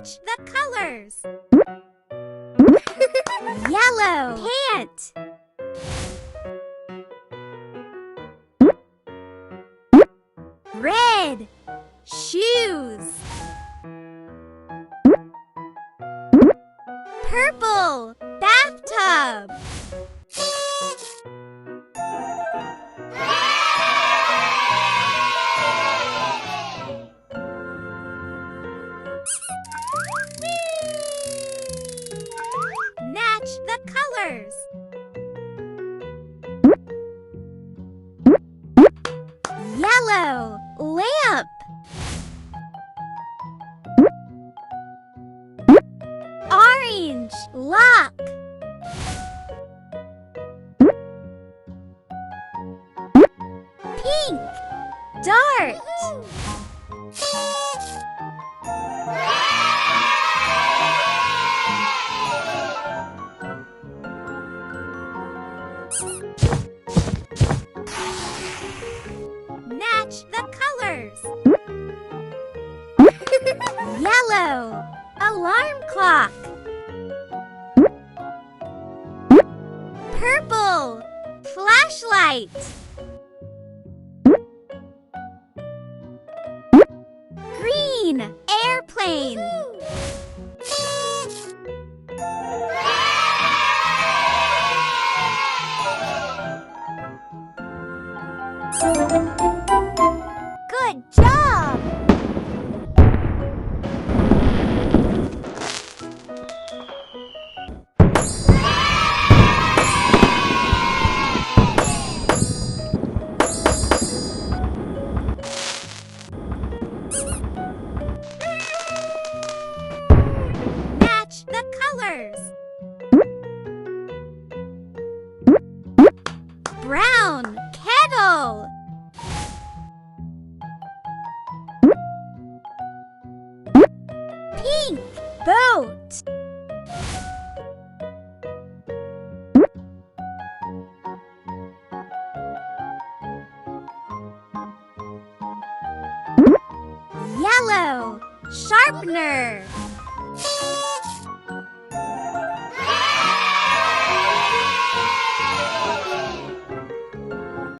Match the colors. Yellow pant. Red shoes. Purple bathtub. Match the colors. Yellow lamp. Orange lock. Pink dart. Match the colors. Yellow alarm clock. Purple flashlight. Green airplane. Good job! Match the colors. Brown kettle. Pink boat. Yellow sharpener.